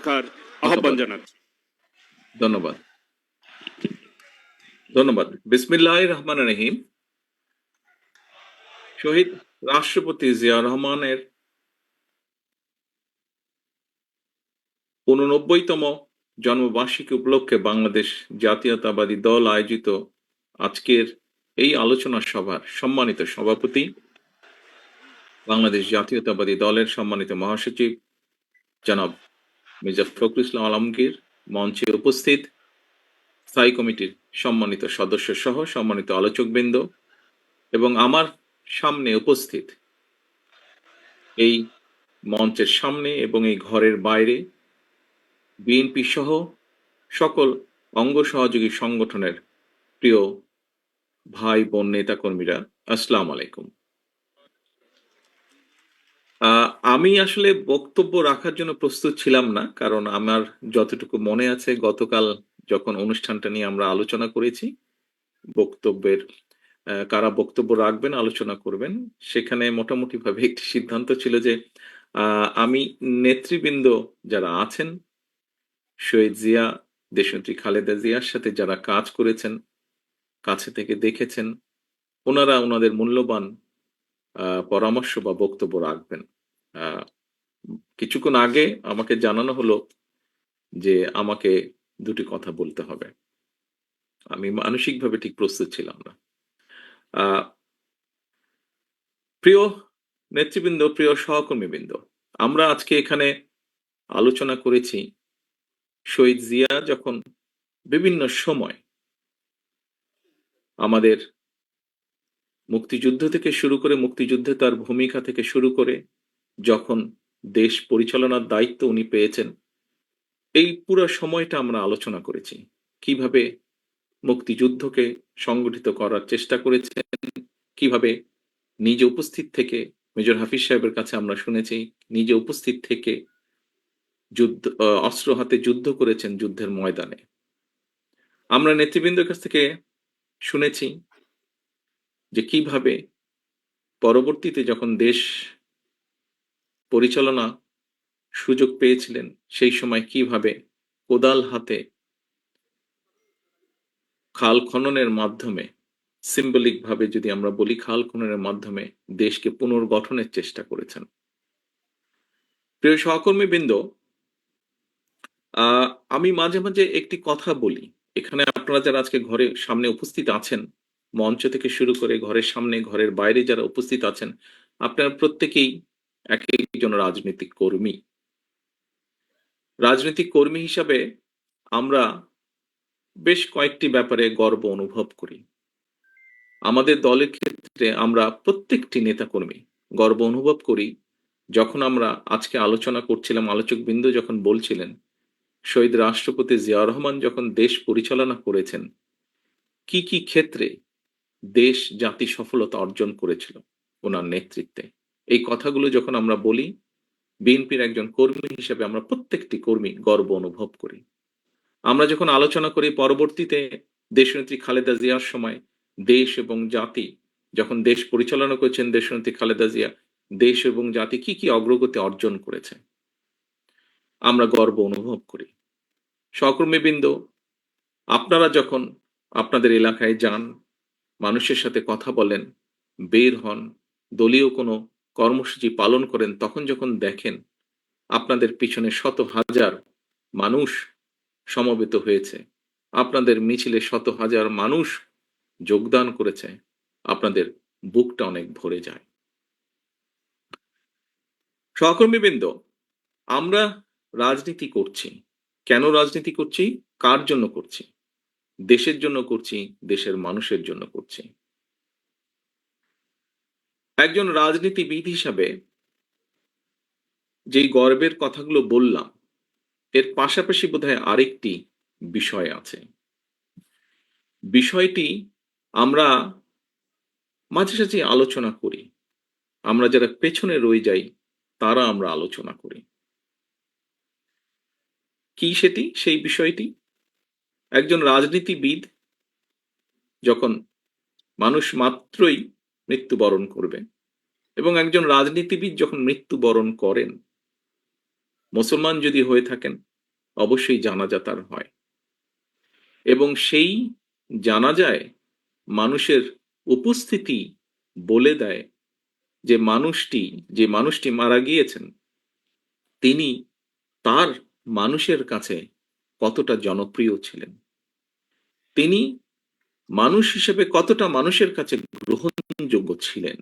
রাখার আহ্বান জানাচ্ছি। ধন্যবাদ। ধন্যবাদ। বিসমিল্লাহির রহমানির রহিম। শহীদ রাষ্ট্রপতি জিয়া রহমানের ৮৯তম জন্মবার্ষিকী উপলক্ষে বাংলাদেশ জাতীয়তাবাদী দল আয়োজিত আজকের এই আলোচনা সভার সম্মানিত সভাপতি, বাংলাদেশ জাতীয়তাবাদী দলের সম্মানিত মহাসচিব জনাব মির্জা ফখরুল ইসলাম আলমগীর, মঞ্চে উপস্থিত স্থায়ী কমিটির সম্মানিত সদস্য সহ সম্মানিত আলোচকবৃন্দ এবং আমার সামনে উপস্থিত এই মঞ্চের সামনে এবং এই ঘরের বাইরে বিএনপি সহ সকল অঙ্গ সহযোগী সংগঠনের প্রিয় ভাই বোন নেতা কর্মীরা, আসসালামু আলাইকুম। আমি আসলে বক্তব্য রাখার জন্য প্রস্তুত ছিলাম না, কারণ আমার যতটুকু মনে আছে গতকাল যখন অনুষ্ঠানটা নিয়ে আমরা আলোচনা করেছি, বক্তব্যের কারা বক্তব্য রাখবেন, আলোচনা করবেন, সেখানে মোটামুটি ভাবে একটি সিদ্ধান্ত ছিল যে আমি নেতৃবৃন্দ যারা আছেন, শহীদ জিয়া, দেশনেত্রী খালেদা জিয়ার সাথে যারা কাজ করেছেন, কাছে থেকে দেখেছেন, ওনারা ওনাদের মূল্যবান পরামর্শ বা বক্তব্য রাখবেন। কিছুক্ষণ আগে আমাকে জানানো হলো যে আমাকে দুটি কথা বলতে হবে। আমি মানসিকভাবে ঠিক প্রস্তুত ছিলাম না। প্রিয় নেতৃবৃন্দ, প্রিয় সহকর্মীবৃন্দ, আমরা আজকে এখানে আলোচনা করেছি শহীদ জিয়া যখন বিভিন্ন সময় আমাদের মুক্তিযুদ্ধ থেকে শুরু করে, মুক্তিযুদ্ধে তার ভূমিকা থেকে শুরু করে যখন দেশ পরিচালনার দায়িত্ব উনি পেয়েছেন, এই পুরো সময়টা আমরা আলোচনা করেছি। কিভাবে মুক্তিযুদ্ধকে সংগঠিত করার চেষ্টা করেছেন, কিভাবে নিজে উপস্থিত থেকে, মেজর হাফিজ সাহেবের কাছে আমরা শুনেছি, নিজে উপস্থিত থেকে যুদ্ধ, অস্ত্র হাতে যুদ্ধ করেছেন যুদ্ধের ময়দানে। আমরা নেতৃবৃন্দের কাছ থেকে শুনেছি যে কিভাবে পরবর্তীতে যখন দেশ পরিচালনা সুযোগ পেয়েছিলেন, সেই সময় কিভাবে কোদাল হাতে খাল খননের মাধ্যমে, সিম্বলিক ভাবে যদি আমরা বলি, খাল খননের মাধ্যমে দেশকে পুনর্গঠনের চেষ্টা করেছেন। প্রিয় সহকর্মীবৃন্দ, আমি মাঝে মাঝে একটি কথা বলি, এখানে আপনারা যারা আজকে ঘরে সামনে উপস্থিত আছেন, মঞ্চ থেকে শুরু করে ঘরের সামনে, ঘরের বাইরে যারা উপস্থিত আছেন, আপনারা প্রত্যেকেই এক একজন রাজনৈতিক কর্মী। রাজনৈতিক কর্মী হিসাবে আমরা বেশ কয়েকটি ব্যাপারে গর্ব অনুভব করি। আমাদের দলের ক্ষেত্রে আমরা প্রত্যেকটি নেতাকর্মী গর্ব অনুভব করি। যখন আমরা আজকে আলোচনা করছিলাম, আলোচকবৃন্দ যখন বলছিলেন শহীদ রাষ্ট্রপতি জিয়া রহমান যখন দেশ পরিচালনা করেছেন, কি কি ক্ষেত্রে দেশ জাতি সফলতা অর্জন করেছিল ওনার নেতৃত্বে, এই কথাগুলো যখন আমরা বলি, বিএনপির একজন কর্মী হিসেবে আমরা প্রত্যেকটি কর্মী গর্ব অনুভব করি। আমরা যখন আলোচনা করি পরবর্তীতে দেশনেত্রী খালেদা জিয়ার সময় দেশ এবং জাতি, যখন দেশ পরিচালনা করেছেন দেশনেত্রী খালেদা জিয়া, দেশ এবং জাতি কি কি অগ্রগতি অর্জন করেছে, আমরা গর্ব অনুভব করি। সহকর্মীবৃন্দ, আপনারা যখন আপনাদের এলাকায় যান, মানুষের সাথে কথা বলেন, বের হন, দলীয় কোনো কর্মসূচি পালন করেন, তখন যখন দেখেন আপনাদের পিছনে শত হাজার মানুষ সমবেত হয়েছে, আপনাদের মিছিলে শত হাজার মানুষ যোগদান করেছে, আপনাদের বুকটা অনেক ভরে যায়। সহকর্মীবৃন্দ, আমরা রাজনীতি করছি, কেন রাজনীতি করছি, কার জন্য করছি? দেশের জন্য করছি, দেশের মানুষের জন্য করছি। একজন রাজনীতিবিদ হিসাবে যেই গর্বের কথাগুলো বললাম, এর পাশাপাশি বোধহয় আরেকটি বিষয় আছে। বিষয়টি আমরা মাঝে সাঝে আলোচনা করি, আমরা যারা পেছনে রয়ে যাই তারা আমরা আলোচনা করি। কি সেটি? সেই বিষয়টি, একজন রাজনীতিবিদ যখন মানুষ মাত্রই মৃত্যুবরণ করবে, এবং একজন রাজনীতিবিদ যখন মৃত্যুবরণ করেন, মুসলমান যদি হয়ে থাকেন অবশ্যই জানাজা তার হয় এবং সেই জানাজায় মানুষের উপস্থিতি বলে দেয় যে মানুষটি মারা গিয়েছেন তিনি তার মানুষের কাছে কতটা জনপ্রিয় ছিলেন, তিনি মানুষ হিসেবে কতটা মানুষের কাছে গ্রহণযোগ্য ছিলেন,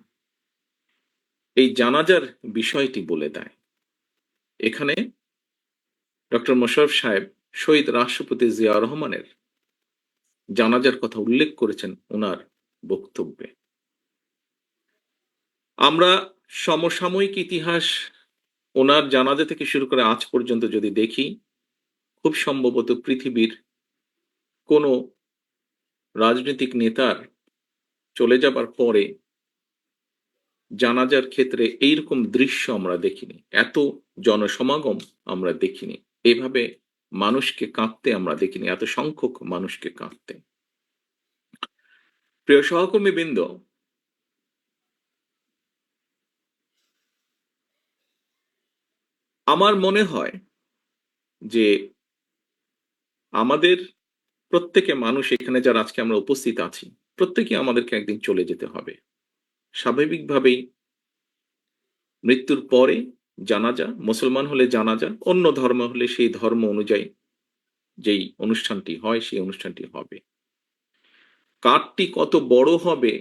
এই জানাজার বিষয়টি বলে দেয়। এখানে ডক্টর মোশাররফ সাহেব শহীদ রাষ্ট্রপতি জিয়া রহমানের জানাজার কথা উল্লেখ করেছেন ওনার বক্তব্যে। আমরা সমসাময়িক ইতিহাস ওনার জানাজা থেকে শুরু করে আজ পর্যন্ত যদি দেখি, খুব সম্ভবত পৃথিবীর কোনো রাজনৈতিক নেতার চলে যাবার পরে জানাজার ক্ষেত্রে এইরকম দৃশ্য আমরা দেখিনি, এত জনসমাগম আমরা দেখিনি, এভাবে মানুষকে কাঁদতে আমরা দেখিনি, এত সংখ্যক মানুষকে কাঁদতে। প্রিয় সহকর্মী বৃন্দ, আমার মনে হয় যে আমাদের প্রত্যেকে মানুষ এখানে যারা আজকে আমরা উপস্থিত আছি, প্রত্যেকে আমাদেরকে একদিন চলে যেতে হবে। স্বাভাবিকভাবেই মৃত্যুর পরে জানাজা, মুসলমান হলে জানাজা, অন্য ধর্ম হলে সেই ধর্ম অনুযায়ী যেই অনুষ্ঠানটি হয় সেই অনুষ্ঠানটি হবে। কারটি কত বড় হবে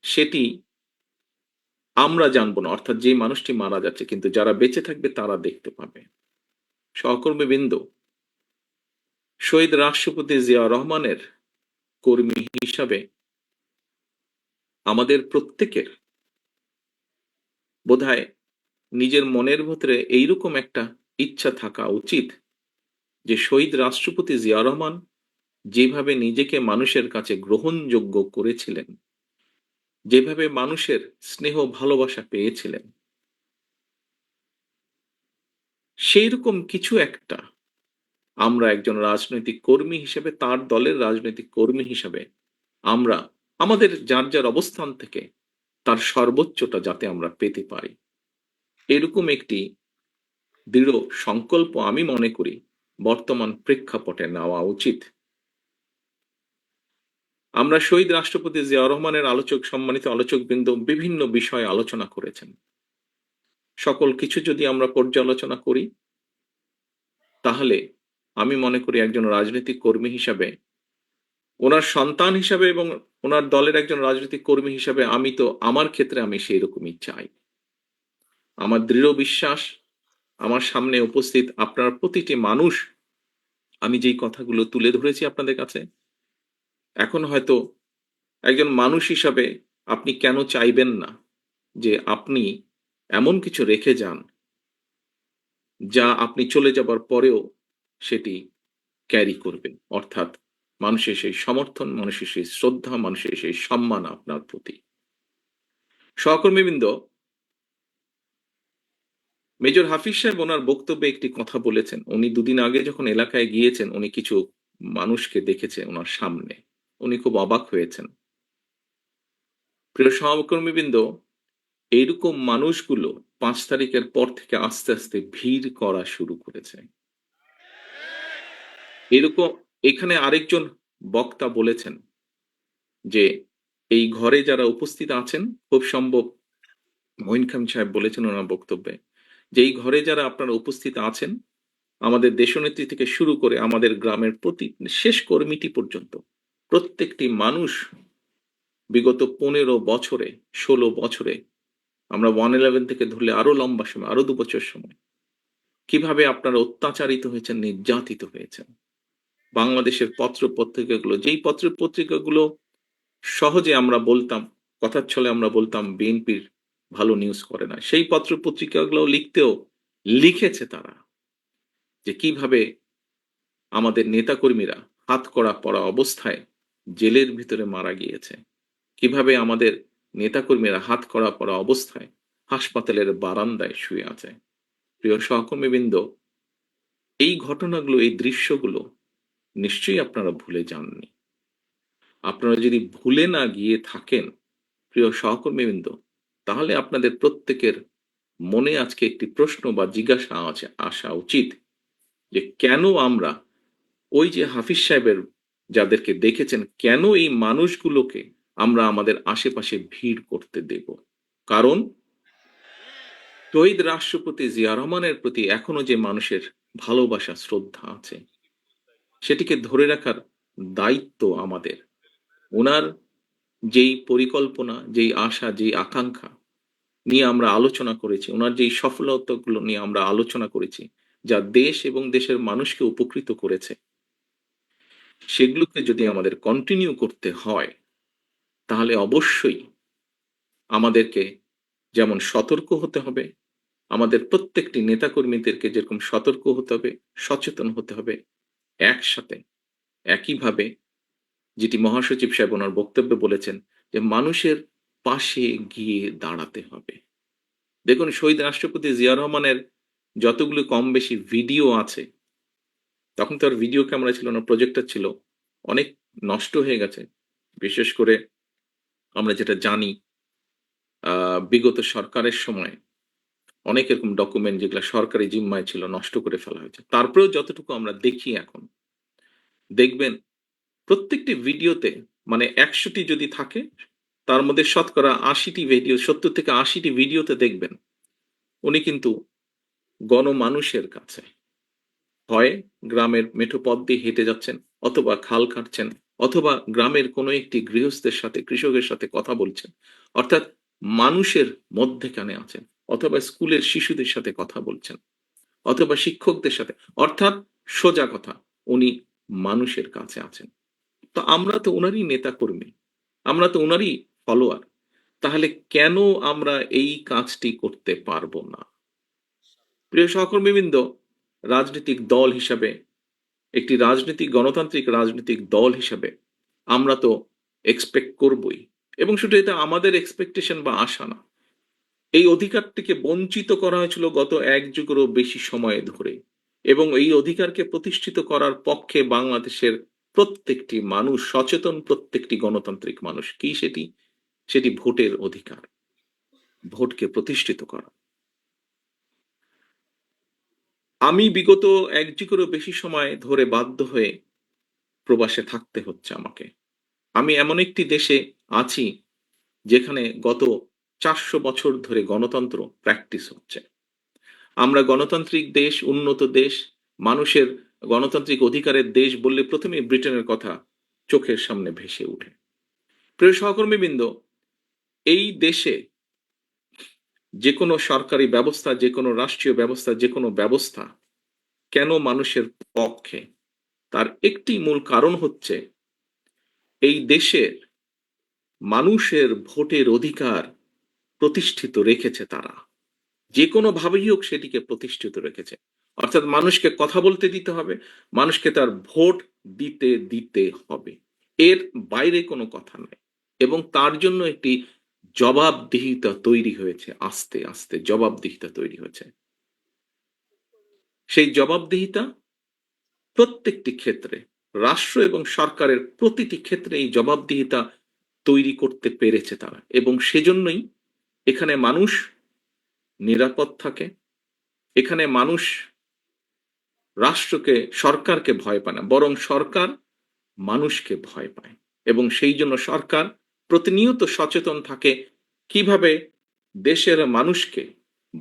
সেটি আমরা জানবো না, অর্থাৎ যে মানুষটি মারা যাচ্ছে, কিন্তু যারা বেঁচে থাকবে তারা দেখতে পাবে। সহকর্মীবৃন্দ, শহীদ রাষ্ট্রপতি জিয়া রহমানের কর্মী হিসাবে আমাদের প্রত্যেকের বোধহয় নিজের মনের ভেতরে এইরকম একটা ইচ্ছা থাকা উচিত যে শহীদ রাষ্ট্রপতি জিয়া রহমান যেভাবে নিজেকে মানুষের কাছে গ্রহণযোগ্য করেছিলেন, যেভাবে মানুষের স্নেহ ভালোবাসা পেয়েছিলেন, সেই রকম কিছু একটা আমরা একজন রাজনৈতিক কর্মী হিসেবে, তার দলের রাজনৈতিক কর্মী হিসেবে আমরা আমাদের যার যার অবস্থান থেকে তার সর্বোচ্চটা যাতে আমরা পেতে পারি, এরকম একটি দৃঢ় সংকল্প আমি মনে করি বর্তমান প্রেক্ষাপটে নেওয়া উচিত। আমরা শহীদ রাষ্ট্রপতি জিয়া রহমানের সম্মানিত আলোচকবৃন্দ বিভিন্ন বিষয়ে আলোচনা করেছেন। সকল কিছু যদি আমরা পর্যালোচনা করি, তাহলে আমি মনে করি একজন রাজনৈতিক কর্মী হিসাবে, ওনার সন্তান হিসাবে এবং ওনার দলের একজন রাজনৈতিক কর্মী হিসাবে আমি তো আমার ক্ষেত্রে আমি সেই রকমই চাই। আমার দৃঢ় বিশ্বাস আমার সামনে উপস্থিত আপনার প্রতিটি মানুষ, আমি যেই কথাগুলো তুলে ধরেছি আপনাদের কাছে, এখন হয়তো একজন মানুষ হিসাবে আপনি কেন চাইবেন না যে আপনি এমন কিছু রেখে যান যা আপনি চলে যাবার পরেও সেটি ক্যারি করবেন, অর্থাৎ মানুষের সেই সমর্থন, মানুষের সেই শ্রদ্ধা, মানুষের সেই সম্মান আপনার প্রতি। সহকর্মীবৃন্দ, মেজর হাফিজ সাহেব ওনার বক্তব্যে একটি কথা বলেছেন। উনি দুদিন আগে যখন এলাকায় গিয়েছেন, উনি কিছু মানুষকে দেখেছেন ওনার সামনে, উনি খুব অবাক হয়েছেন। প্রিয় সহকর্মীবৃন্দ, এইরকম মানুষগুলো 5 তারিখের পর থেকে আস্তে আস্তে ভিড় করা শুরু করেছে। এরকম এখানে আরেকজন বক্তা বলেছেন যে এই ঘরে যারা উপস্থিত আছেন, খুব সম্ভব মঈন খান সাহেব বলেছেন ওনার বক্তব্যে যে এই ঘরে যারা আপনারা উপস্থিত আছেন, আমাদের দেশনেত্রী থেকে শুরু করে আমাদের গ্রামের প্রতি শেষ কর্মীটি পর্যন্ত প্রত্যেকটি মানুষ বিগত 15 বছরে, 16 বছরে, আমরা 111 থেকে ধরলে আরো লম্বা সময়, আরো 2 বছর সময়, কিভাবে আপনারা অত্যাচারিত হয়েছেন, নির্যাতিত হয়েছেন। বাংলাদেশের পত্র পত্রিকাগুলো, যেই পত্র পত্রিকাগুলো সহজে আমরা বলতাম, কথার ছলে আমরা বলতাম বিএনপির ভালো নিউজ করে না, সেই পত্র পত্রিকাগুলো লিখেছে তারা যে কিভাবে আমাদের নেতাকর্মীরা হাতকড়া পরা অবস্থায় জেলের ভিতরে মারা গিয়েছে, কিভাবে আমাদের নেতাকর্মীরা হাতকড়া পরা অবস্থায় হাসপাতালের বারান্দায় শুয়ে আছে। প্রিয় সহকর্মীবৃন্দ, এই ঘটনাগুলো, এই দৃশ্যগুলো নিশ্চয়ই আপনারা ভুলে যাননি। আপনারা যদি ভুলে না গিয়ে থাকেন প্রিয় সহকর্মীবৃন্দ, তাহলে আপনাদের প্রত্যেকের মনে আজকে একটি প্রশ্ন বা জিজ্ঞাসা আসা উচিত যে কেন আমরা ওই যে হাফিজ সাহেবের যাদেরকে দেখেছেন, কেন এই মানুষগুলোকে আমরা আমাদের আশেপাশে ভিড় করতে দেব? কারণ শহীদ রাষ্ট্রপতি জিয়া রহমানের প্রতি এখনো যে মানুষের ভালোবাসা, শ্রদ্ধা আছে, সেটিকে ধরে রাখার দায়িত্ব আমাদের। উনার যেই পরিকল্পনা, যেই আশা, যেই আকাঙ্ক্ষা নিয়ে আমরা আলোচনা করেছি, উনার যেই সফলতাগুলো নিয়ে আমরা আলোচনা করেছি, যা দেশ এবং দেশের মানুষকে উপকৃত করেছে, সেগুলোকে যদি আমাদের কন্টিনিউ করতে হয়, তাহলে অবশ্যই আমাদেরকে যেমন সতর্ক হতে হবে, আমাদের প্রত্যেকটি নেতাকর্মীদেরকে যেরকম সতর্ক হতে হবে, সচেতন হতে হবে, একসাথে একইভাবে যেটি মহাসচিব সাহেব ওনার বক্তব্যে বলেছেন যে মানুষের পাশে গিয়ে দাঁড়াতে হবে। দেখুন, শহীদ রাষ্ট্রপতি জিয়া রহমানের যতগুলো কম বেশি ভিডিও আছে, তখন তো আর ভিডিও ক্যামেরা ছিল না, প্রজেক্টর ছিল, অনেক নষ্ট হয়ে গেছে। বিশেষ করে আমরা যেটা জানি, বিগত সরকারের সময় অনেক এরকম ডকুমেন্ট যেগুলা সরকারি জিম্মায় ছিল নষ্ট করে ফেলা হয়েছে। তারপরেও যতটুকু আমরা দেখি এখন, দেখবেন প্রত্যেকটি ভিডিওতে, মানে ১০০ টি যদি থাকে, তার মধ্যে শতকরা ৮০ টি ভিডিও, ৭০ থেকে ৮০ টি ভিডিওতে দেখবেন উনি কিন্তু গণমানুষের কাছে, হয় গ্রামের মেঠো পথ দিয়ে হেঁটে যাচ্ছেন, অথবা খাল কাটছেন, অথবা গ্রামের কোনো একটি গৃহস্থের সাথে, কৃষকের সাথে কথা বলছেন। অর্থাৎ মানুষের মধ্যেখানে আছেন, অথবা স্কুলের শিশুদের সাথে কথা বলছেন, অথবা শিক্ষকদের সাথে। অর্থাৎ সোজা কথা, উনি মানুষের কাছে আছেন। তো আমরা তো উনারই নেতাকর্মী, আমরা তো উনারই ফলোয়ার। তাহলে কেন আমরা এই কাজটি করতে পারবো না? প্রিয় সহকর্মীবৃন্দ, রাজনৈতিক দল হিসাবে, একটি গণতান্ত্রিক রাজনৈতিক দল হিসাবে আমরা তো এক্সপেক্ট করবই, এবং শুধু এটা আমাদের এক্সপেকটেশন বা আশা না। এই অধিকারটিকে বঞ্চিত করা হয়েছিল গত ১ যুগেরও বেশি সময় ধরে, এবং এই অধিকারকে প্রতিষ্ঠিত করার পক্ষে বাংলাদেশের প্রত্যেকটি মানুষ সচেতন, প্রত্যেকটি গণতান্ত্রিক মানুষ। কি সেটি? সেটি ভোটের অধিকার, ভোটকে প্রতিষ্ঠিত করা। আমি বিগত ১ যুগেরও বেশি সময় ধরে বাধ্য হয়ে প্রবাসে থাকতে হচ্ছে আমাকে। আমি এমন একটি দেশে আছি যেখানে গত ৪০০ বছর ধরে গণতন্ত্র প্র্যাকটিস হচ্ছে। আমরা গণতান্ত্রিক দেশ, উন্নত দেশ, মানুষের গণতান্ত্রিক অধিকারের দেশ বললে প্রথমেই ব্রিটেনের কথা চোখের সামনে ভেসে ওঠে। প্রিয় সহকর্মীবৃন্দ, এই দেশে যেকোনো সরকারি ব্যবস্থা, যেকোনো রাষ্ট্রীয় ব্যবস্থা, যেকোনো ব্যবস্থা কেন মানুষের পক্ষে? তার একটি মূল কারণ হচ্ছে এই দেশের মানুষের ভোটের অধিকার প্রতিষ্ঠিত রেখেছে তারা। যেকোনোভাবেই হোক সেটিকে প্রতিষ্ঠিত রেখেছে। অর্থাৎ মানুষকে কথা বলতে দিতে হবে, মানুষকে তার ভোট দিতে দিতে হবে। এর বাইরে কোনো কথা নাই। এবং তার জন্য একটি জবাবদিহিতা তৈরি হয়েছে, আস্তে, আস্তে জবাবদিহিতা তৈরি হয়েছে। সেই জবাবদিহিতা প্রত্যেকটি ক্ষেত্রে, রাষ্ট্র এবং সরকারের প্রতিটি ক্ষেত্রে এই জবাবদিহিতা তৈরি করতে পেরেছে তারা, এবং সেজন্যই এখানে মানুষ নিরাপদ থাকে। এখানে মানুষ রাষ্ট্রকে, সরকারকে ভয় পায় না, বরং সরকার মানুষকে ভয় পায়, এবং সেই জন্য সরকার প্রতিনিয়ত সচেতন থাকে কিভাবে দেশের মানুষকে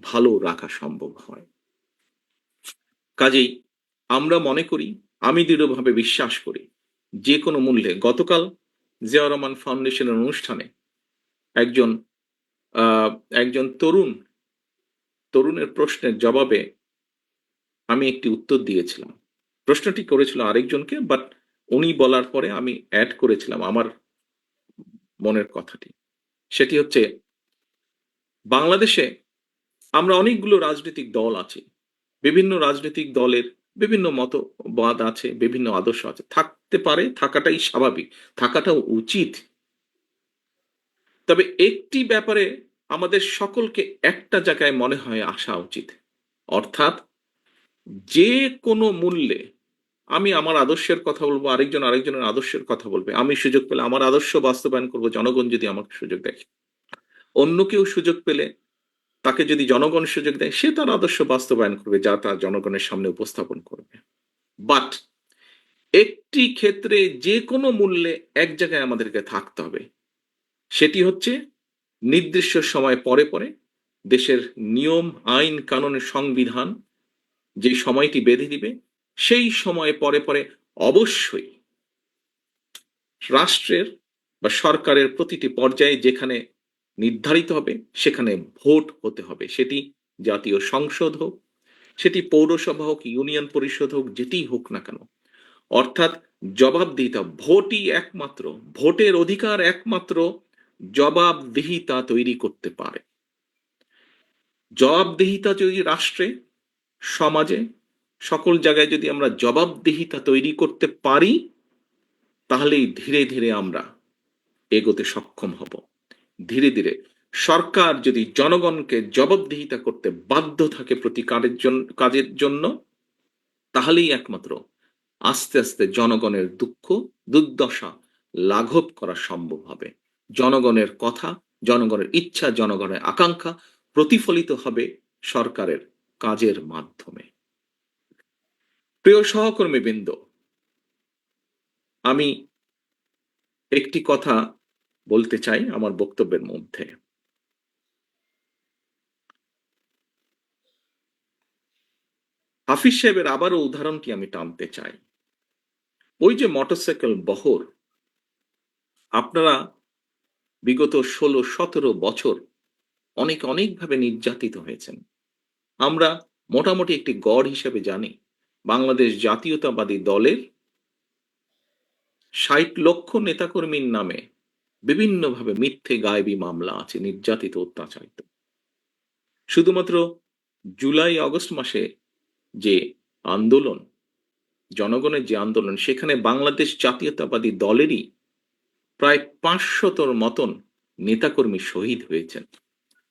ভালো রাখা সম্ভব হয়। কাজেই আমরা মনে করি, আমি দৃঢ়ভাবে বিশ্বাস করি, যে কোনো মূল্যে, গতকাল জিয়াউর রহমান ফাউন্ডেশনের অনুষ্ঠানে একজন আহ, একজন তরুণের প্রশ্নের জবাবে আমি একটি উত্তর দিয়েছিলাম। প্রশ্নটি করেছিল আরেকজনকে, বাট উনি বলার পরে আমি অ্যাড করেছিলাম আমার মনের কথাটি। সেটি হচ্ছে, বাংলাদেশে আমরা অনেকগুলো রাজনৈতিক দল আছি। বিভিন্ন রাজনৈতিক দলের বিভিন্ন মতবাদ আছে, বিভিন্ন আদর্শ আছে, থাকতে পারে, থাকাটাই স্বাভাবিক, থাকাটাও উচিত। তবে একটি ব্যাপারে আমাদের সকলকে একটা জায়গায় মনে হয় আসা উচিত, অর্থাৎ যে কোনো মূল্যে আমি আমার আদর্শের কথা বলবো, আরেকজন আরেকজনের আদর্শের কথা বলবে, আমি সুযোগ পেলে আমার আদর্শ বাস্তবায়ন করব, জনগণ যদি আমাকে সুযোগ দেয়। অন্য কেউ সুযোগ পেলে তাকে যদি জনগণ সুযোগ দেয়, সে তার আদর্শ বাস্তবায়ন করবে, যা তার জনগণের সামনে উপস্থাপন করবে। বাট একটি ক্ষেত্রে যে কোনো মূল্যে এক জায়গায় আমাদেরকে থাকতে হবে। সেটি হচ্ছে নির্দিষ্ট সময় পরে পরে দেশের নিয়ম, আইন, কানুন, সংবিধান যে সময়টি বেঁধে দিবে, সেই সময় পরে পরে অবশ্যই রাষ্ট্রের বা সরকারের প্রতিটি পর্যায়ে যেখানে নির্ধারিত হবে সেখানে ভোট হতে হবে। সেটি জাতীয় সংসদ হোক, সেটি পৌরসভা হোক, ইউনিয়ন পরিষদ হোক, যেটিই হোক না কেন। অর্থাৎ জবাবদিহিতা, ভোটই একমাত্র, ভোটের অধিকার একমাত্র জবাবদিহিতা তৈরি করতে পারে। জবাবদিহিতা যদি রাষ্ট্রে, সমাজে, সকল জায়গায় যদি আমরা জবাবদিহিতা তৈরি করতে পারি, তাহলেই ধীরে ধীরে আমরা এগোতে সক্ষম হব। ধীরে ধীরে সরকার যদি জনগণকে জবাবদিহিতা করতে বাধ্য থাকে প্রতি কাজের জন্য, তাহলেই একমাত্র আস্তে আস্তে জনগণের দুঃখ, দুর্দশা লাঘব করা সম্ভব হবে। জনগণের কথা, জনগণের ইচ্ছা, জনগণের আকাঙ্ক্ষা প্রতিফলিত হবে সরকারের কাজের মাধ্যমে। প্রিয় সহকর্মীবৃন্দ, আমি একটি কথা বলতে চাই আমার বক্তব্যের মধ্যে। হাফিজ সাহেবের আবারও উদাহরণটি আমি টানতে চাই। ওই যে মোটরসাইকেল বহর, আপনারা বিগত ১৬-১৭ বছর অনেকভাবে নির্যাতিত হয়েছেন। আমরা মোটামুটি একটি গড় হিসেবে জানি, বাংলাদেশ জাতীয়তাবাদী দলের ৬০ লক্ষ নেতাকর্মীর নামে বিভিন্নভাবে মিথ্যে গায়েবী মামলা আছে, নির্যাতিত, অত্যাচারিত। শুধুমাত্র জুলাই আগস্ট মাসে যে আন্দোলন, জনগণের যে আন্দোলন, সেখানে বাংলাদেশ জাতীয়তাবাদী দলেরই প্রায় ৫০০ মতন নেতাকর্মী শহীদ হয়েছেন।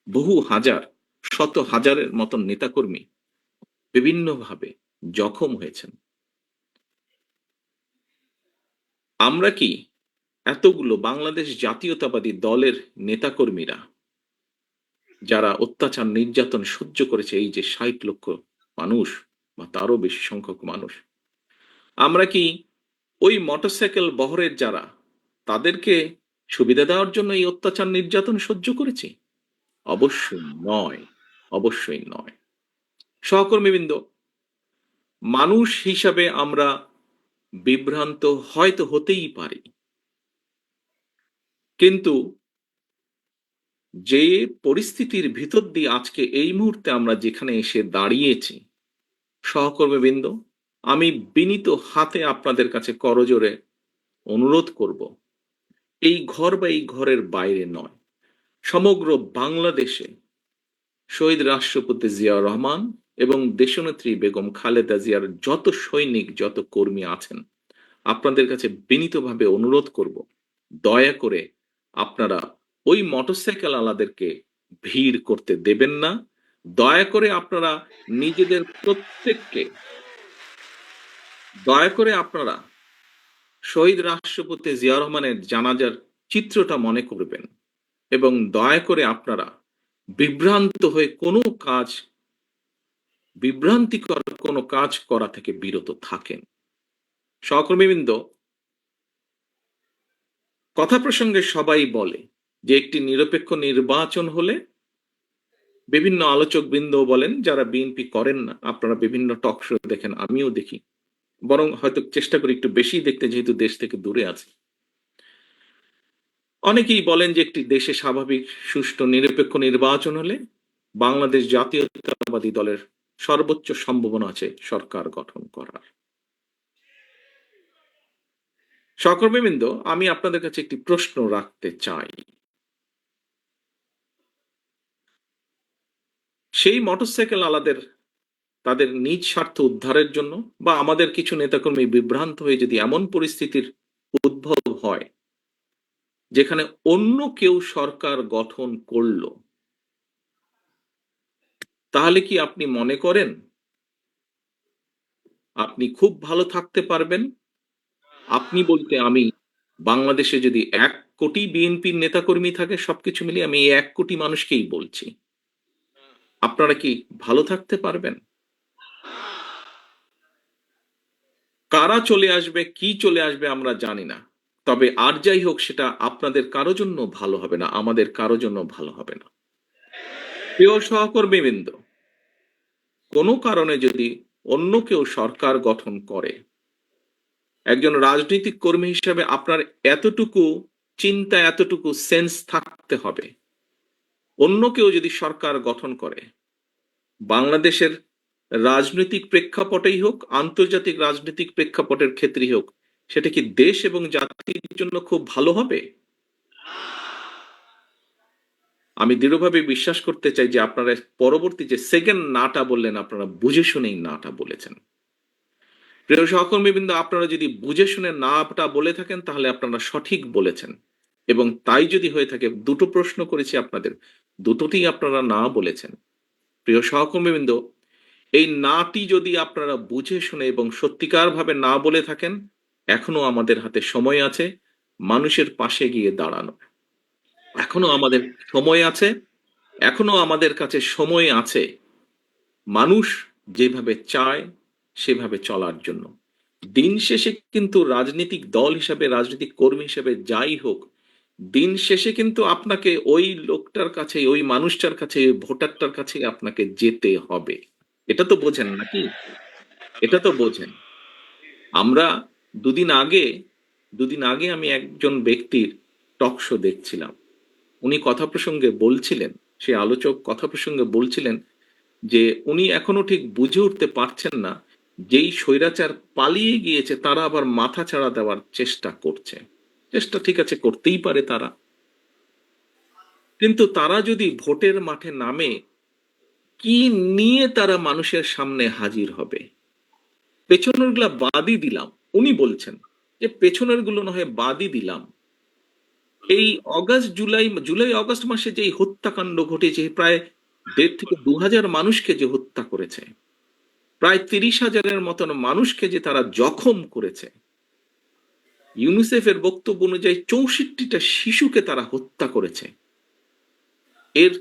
বহু হাজার, শত হাজারের মতন নেতাকর্মী বিভিন্নভাবে জখম হয়েছেন। আমরা কি এতগুলো বাংলাদেশ জাতীয়তাবাদী দলের নেতাকর্মীরা যারা অত্যাচার নির্যাতন সহ্য করেছে, এই যে ৬০ লক্ষ মানুষ বা তারও বেশি সংখ্যক মানুষ, আমরা কি ওই মোটরসাইকেল বহরের যারা, তাদেরকে সুবিধা দেওয়ার জন্য এই অত্যাচার নির্যাতন সহ্য করেছি? অবশ্যই নয়, অবশ্যই নয়। সহকর্মীবৃন্দ, মানুষ হিসাবে আমরা বিভ্রান্ত হয়তো হতেই পারি, কিন্তু যে পরিস্থিতির ভিতর দিয়ে আজকে এই মুহূর্তে আমরা যেখানে এসে দাঁড়িয়েছি, সহকর্মীবৃন্দ, আমি বিনীত হাতে আপনাদের কাছে করজোড়ে অনুরোধ করব, এই ঘর বা এই ঘরের বাইরে নয়, সমগ্র বাংলাদেশে শহীদ রাষ্ট্রপতি জিয়াউর রহমান এবং দেশনেত্রী বেগম খালেদা জিয়ার যত সৈনিক, যত কর্মী আছেন, আপনাদের কাছে বিনীতভাবে অনুরোধ করব, দয়া করে আপনারা ওই মোটরসাইকেল আলাদেরকে ভিড় করতে দেবেন না। দয়া করে আপনারা নিজেদের প্রত্যেককে, দয়া করে আপনারা শহীদ রাষ্ট্রপতি জিয়াউর রহমানের জানাজার চিত্রটা মনে করবেন এবং দয়া করে আপনারা বিভ্রান্ত হয়ে কোনো কাজ, বিভ্রান্তিকর কোনো কাজ করা থেকে বিরত থাকেন। সহকর্মীবৃন্দ, কথা প্রসঙ্গে সবাই বলে যে একটি নিরপেক্ষ নির্বাচন হলে, বিভিন্ন আলোচক বৃন্দ বলেন যারা বিএনপি করেন না, আপনারা বিভিন্ন টক শো দেখেন, আমিও দেখি, বরং হয়তো চেষ্টা করি একটু বেশি দেখতে, যেহেতু দেশ থেকে দূরে আছে। অনেকেই বলেন যে একটি দেশে স্বাভাবিক, সুষ্ঠু, নিরপেক্ষ নির্বাচন হলে বাংলাদেশ জাতীয়তাবাদী দলের সর্বোচ্চ সম্ভাবনা আছে সরকার গঠন করার। সহকর্মীবৃন্দ, আমি আপনাদের কাছে একটি প্রশ্ন রাখতে চাই। সেই মোটরসাইকেল আলাদের তাদের নিজ স্বার্থ উদ্ধারের জন্য, বা আমাদের কিছু নেতাকর্মী বিভ্রান্ত হয়ে যদি এমন পরিস্থিতির উদ্ভব হয় যেখানে অন্য কেউ সরকার গঠন করল, তাহলে কি আপনি মনে করেন আপনি খুব ভালো থাকতে পারবেন? আপনি বলতে আমি, বাংলাদেশে যদি ১ কোটি বিএনপির নেতাকর্মী থাকে, সবকিছু মিলিয়ে আমি এই ১ কোটি মানুষকেই বলছি। আপনারা কি ভালো থাকতে পারবেন? কারা চলে আসবে, কি চলে আসবে আমরা জানি না। তবে আর যাই হোক সেটা আপনাদের কারো জন্য ভালো হবে না, আমাদের কারো জন্য ভালো হবে না। প্রিয় সহকর্মীবৃন্দ, কোনো কারণে যদি অন্য কেউ সরকার গঠন করে, একজন রাজনৈতিক কর্মী হিসেবে আপনার এতটুকু চিন্তা, এতটুকু সেন্স থাকতে হবে। অন্য কেউ যদি সরকার গঠন করে, বাংলাদেশের রাজনৈতিক প্রেক্ষাপটেই হোক, আন্তর্জাতিক রাজনৈতিক প্রেক্ষাপটের ক্ষেত্রেই হোক, সেটা কি দেশ এবং জাতির জন্য খুব ভালো হবে? আমি দৃঢ়ভাবে বিশ্বাস করতে চাই যে আপনারা পরবর্তী যে সেকেন্ড নাটা বললেন, আপনারা বুঝে শুনেই নাটা বলেছেন। প্রিয় সহকর্মীবৃন্দ, আপনারা যদি বুঝে শুনে নাটা বলে থাকেন তাহলে আপনারা সঠিক বলেছেন, এবং তাই যদি হয়ে থাকে, দুটো প্রশ্ন করেছি আপনাদের, দুটোতেই আপনারা না বলেছেন। প্রিয় সহকর্মীবৃন্দ, এই নাটি যদি আপনারা বুঝে শুনে এবং সত্যিকার ভাবে না বলে থাকেন, এখনো আমাদের হাতে সময় আছে মানুষের পাশে গিয়ে দাঁড়ানো। এখনো আমাদের সময় আছে, এখনো আমাদের কাছে সময় আছে মানুষ যেভাবে চায় সেভাবে চলার জন্য। দিন শেষে কিন্তু রাজনৈতিক দল হিসাবে, রাজনৈতিক কর্মী হিসেবে যাই হোক, দিন শেষে কিন্তু আপনাকে ওই লোকটার কাছে, ওই মানুষটার কাছে, ওই ভোটারটার কাছে আপনাকে যেতে হবে। এটা তো বোঝেন নাকি? এটা তো বোঝেন। আমরা দুদিন আগে দুদিন আগে আমি একজন ব্যক্তির টক শো দেখছিলাম। উনি কথা প্রসঙ্গে বলছিলেন, সেই আলোচক কথা প্রসঙ্গে বলছিলেন যে উনি এখনো ঠিক বুঝে উঠতে পারছেন না, যেই স্বৈরাচার পালিয়ে গিয়েছে তারা আবার মাথাচাড়া দেওয়ার চেষ্টা করছে। চেষ্টা ঠিক আছে, করতেই পারে তারা, কিন্তু তারা যদি ভোটের মাঠে নামে, কি নিয়ে তারা মানুষের সামনে হাজির হবে? পেছনের গুলা বাদই দিলাম, উনি বলছেন যে পেছনের গুলো না হয় বাদই দিলাম, এই অগাস্ট জুলাই জুলাই অগাস্ট মাসে যে হত্যাকাণ্ড ঘটেছে, প্রায় ১.৫ থেকে ২,০০০ মানুষকে যে হত্যা করেছে, প্রায় ৩০,০০০-এর মতন মানুষকে যে তারা জখম করেছে, ইউনিসেফের বক্তব্য অনুযায়ী ৬৪টা শিশুকে তারা হত্যা করেছে, এর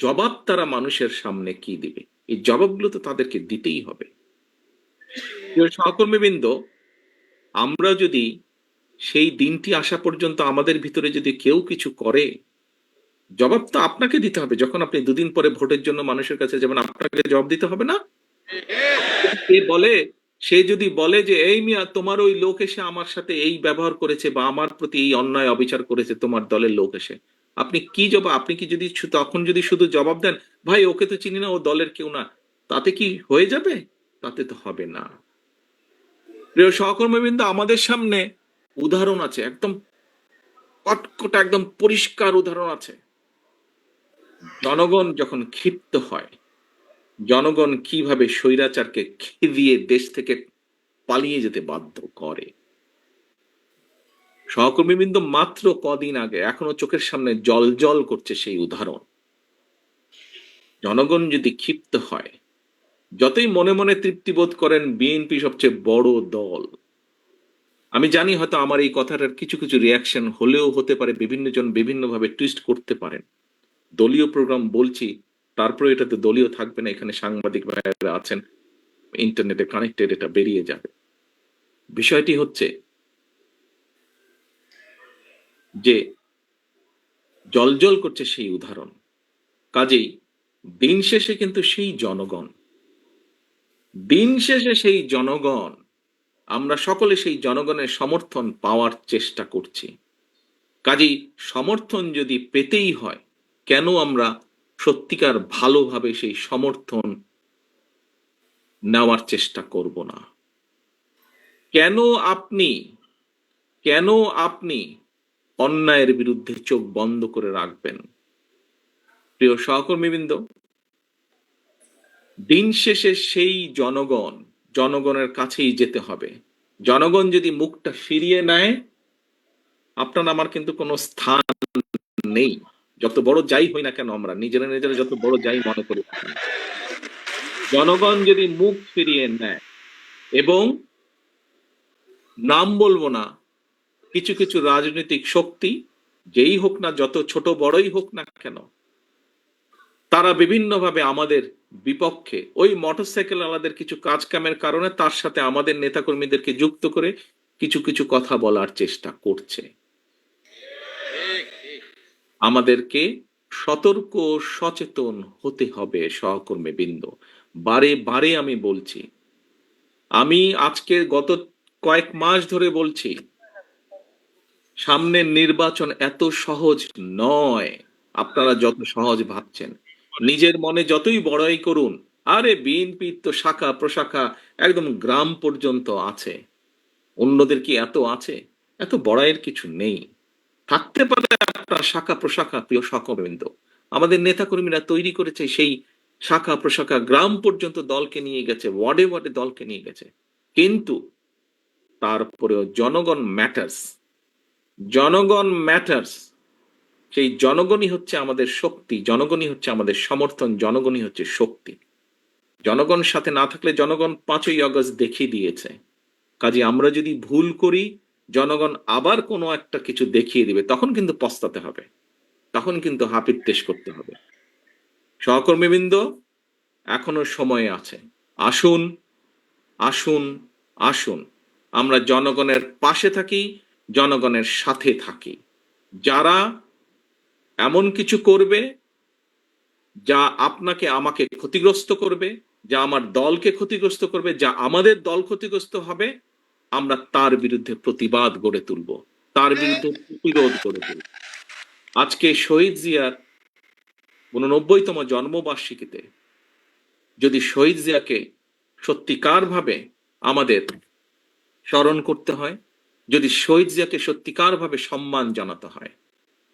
জবাব তারা মানুষের সামনে কি দিবে? এই জবাবগুলো তো তাদেরকে দিতেই হবে। প্রিয় সহকর্মীবৃন্দ, আমরা যদি সেই দিনটি আসা পর্যন্ত আমাদের ভিতরে যদি কেউ কিছু করে, জবাব তো আপনাকে দিতে হবে। যখন আপনি দুদিন পরে ভোটের জন্য মানুষের কাছে যাবেন, আপনাকে জবাব দিতে হবে না? সে বলে সে যদি বলে যে এই মিয়া, তোমার ওই লোক এসে আমার সাথে এই ব্যবহার করেছে বা আমার প্রতি এই অন্যায় অবিচার করেছে, তোমার দলের লোক এসে, আপনি কি জবাব, আপনি কি যদি তখন যদি শুধু জবাব দেন, ভাই ওকে তো চিনি না, ও দলের কেউ না, তাতে কি হয়ে যাবে? তাতে তো হবে না। প্রিয় সহকর্মীবৃন্দ, আমাদের সামনে উদাহরণ আছে, একদম কটকটা একদম পরিষ্কার উদাহরণ আছে। জনগণ যখন ক্ষিপ্ত হয়, জনগণ কিভাবে স্বৈরাচারকে খেদিয়ে দেশ থেকে পালিয়ে যেতে বাধ্য করে। সহকর্মীবৃন্দ, মাত্র কদিন আগে, এখনো চোখের সামনে জ্বলজ্বল করছে সেই উদাহরণ। জনগণ যদি ক্ষিপ্ত হয়, যতই মনে মনে তৃপ্তি বোধ করেন বিএনপি সবচেয়ে বড় দল, আমি জানি হয়তো আমার এই কথাটার কিছু কিছু রিয়াকশন হলেও হতে পারে, বিভিন্ন জন বিভিন্ন ভাবে টুইস্ট করতে পারেন। দলীয় প্রোগ্রাম বলছি, তারপরে এটা তো দলীয় থাকবে না, এখানে সাংবাদিক ভাইয়েরা আছেন, ইন্টারনেটে কানেক্টেড, এটা বেরিয়ে যাবে। বিষয়টি হচ্ছে যে জ্বলজ্বল করছে সেই উদাহরণ, কাজেই দিন শেষে কিন্তু সেই জনগণ, দিন শেষে সেই জনগণ, আমরা সকলে সেই জনগণের সমর্থন পাওয়ার চেষ্টা করছি। কাজেই সমর্থন যদি পেতেই হয়, কেন আমরা সত্যিকার ভালোভাবে সেই সমর্থন নেওয়ার চেষ্টা করব না? কেন আপনি কেন আপনি অন্যায়ের বিরুদ্ধে চোখ বন্ধ করে রাখবেন? প্রিয় সহকর্মীবৃন্দ, দিন শেষে সেই জনগণ, জনগণের কাছেই যেতে হবে। জনগণ যদি মুখটা ফিরিয়ে নেয়, আপনার আমার কিন্তু কোনো স্থান নেই। যত বড় যাই হই না কেন, আমরা নিজেরা নিজেরা যত বড় যাই মনে করি না কেন, জনগণ যদি মুখ ফিরিয়ে নেয়, এবং নাম বলবো না, কিছু কিছু রাজনৈতিক শক্তি, যেই হোক না, যত ছোট বড়ই হোক না কেন, তারা বিভিন্নভাবে আমাদের বিপক্ষে ওই মোটরসাইকেল আলাদের কিছু কাজ কামের কারণে তার সাথে আমাদের নেতাকর্মীদেরকে যুক্ত করে কিছু কিছু কথা বলার চেষ্টা করছে। আমাদেরকে সতর্ক সচেতন হতে হবে সহকর্মীবৃন্দ। বারে বারে আমি বলছি, আমি আজকে গত কয়েক মাস ধরে বলছি, সামনের নির্বাচন এত সহজ নয় আপনারা যত সহজ ভাবছেন। নিজের মনে যতই বড়াই করুন, আরে বিএনপির তো শাখা প্রশাখা একদম গ্রাম পর্যন্ত আছে, অন্যদের কি এত আছে? এত বড়াইয়ের কিছু নেই। থাকতে পারে আপনার শাখা প্রশাখা, প্রিয় সহকর্মীবৃন্দ, আমাদের নেতাকর্মীরা তৈরি করেছে সেই শাখা প্রশাখা, গ্রাম পর্যন্ত দলকে নিয়ে গেছে, ওয়ার্ডে ওয়ার্ডে দলকে নিয়ে গেছে, কিন্তু তারপরেও জনগণ ম্যাটার্স। জনগণ ম্যাটার্স। সেই জনগণই হচ্ছে আমাদের শক্তি, জনগণই হচ্ছে আমাদের সমর্থন, জনগণই হচ্ছে শক্তি। জনগণ সাথে না থাকলে জনগণ 5ই আগস্ট দেখিয়ে দিয়েছে। কাজে আমরা যদি ভুল করি, জনগণ আবার কোনো একটা কিছু দেখিয়ে দিবে, তখন কিন্তু পস্তাতে হবে, তখন কিন্তু হাপিত্যেশ করতে হবে। সহকর্মীবৃন্দ, এখনো সময় আছে। আসুন, আসুন, আসুন, আমরা জনগণের পাশে থাকি, জনগণের সাথে থাকি। যারা এমন কিছু করবে যা আপনাকে আমাকে ক্ষতিগ্রস্ত করবে, যা আমার দলকে ক্ষতিগ্রস্ত করবে, যা আমাদের দল ক্ষতিগ্রস্ত হবে, আমরা তার বিরুদ্ধে প্রতিবাদ গড়ে তুলব, তার বিরুদ্ধে প্রতিরোধ গড়ে তুলব। আজকে শহীদ জিয়ার 89তম জন্মবার্ষিকীতে যদি শহীদ জিয়াকে সত্যিকার ভাবে আমাদের স্মরণ করতে হয়, যদি শহীদ জিয়াকে সত্যিকার ভাবে সম্মান জানাতে হয়,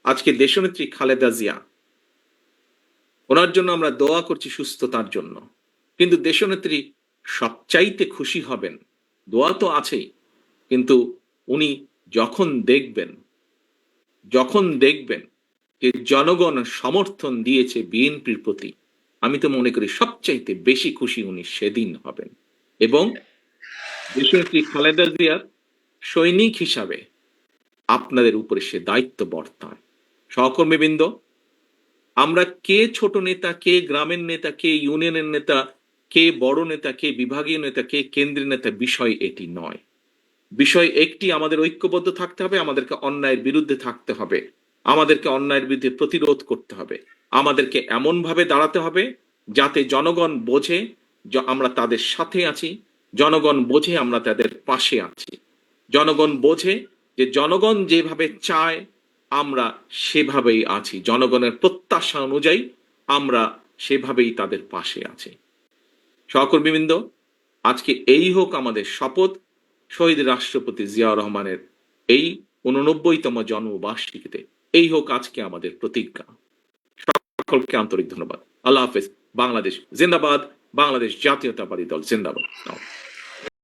আজকে দেশনেত্রী খালেদা জিয়া, ওনার জন্য আমরা দোয়া করছি সুস্থতার জন্য, কিন্তু দেশনেত্রী সবচাইতে খুশি হবেন, দোয়া তো আছেই, কিন্তু উনি যখন দেখবেন, যখন দেখবেন যে জনগণ সমর্থন দিয়েছে বিএনপির প্রতি, আমি তো মনে করি সবচাইতে বেশি খুশি উনি সেদিন হবেন। এবং দেশনেত্রী খালেদা জিয়ার সৈনিক হিসাবে আপনাদের উপরে সে দায়িত্ব বর্তায়। সহকর্মীবৃন্দ, আমরা কে ছোট নেতা, কে গ্রামের নেতা, কে ইউনিয়নের নেতা, কে বড় নেতা, কে বিভাগীয় নেতা, কে কেন্দ্রীয় নেতা, বিষয় এটি নয়। বিষয় একটি, আমাদের ঐক্যবদ্ধ থাকতে হবে, আমাদেরকে অন্যায়ের বিরুদ্ধে থাকতে হবে, আমাদেরকে অন্যায়ের বিরুদ্ধে প্রতিরোধ করতে হবে, আমাদেরকে এমন ভাবে দাঁড়াতে হবে যাতে জনগণ বোঝে আমরা তাদের সাথে আছি, জনগণ বোঝে আমরা তাদের পাশে আছি, জনগণ বোঝে যে জনগণ যেভাবে চায় আমরা সেভাবেই আছি, জনগণের প্রত্যাশা অনুযায়ী আমরা সেভাবেই তাদের পাশে আছি। সহকর্মীবৃন্দ, আজকে এই হোক আমাদের শপথ, শহীদ রাষ্ট্রপতি জিয়াউর রহমানের এই 89তম জন্মবার্ষিকীতে এই হোক আজকে আমাদের প্রতিজ্ঞা। সকলকে আন্তরিক ধন্যবাদ। আল্লাহ হাফেজ। বাংলাদেশ জিন্দাবাদ। বাংলাদেশ জাতীয়তাবাদী দল জিন্দাবাদ।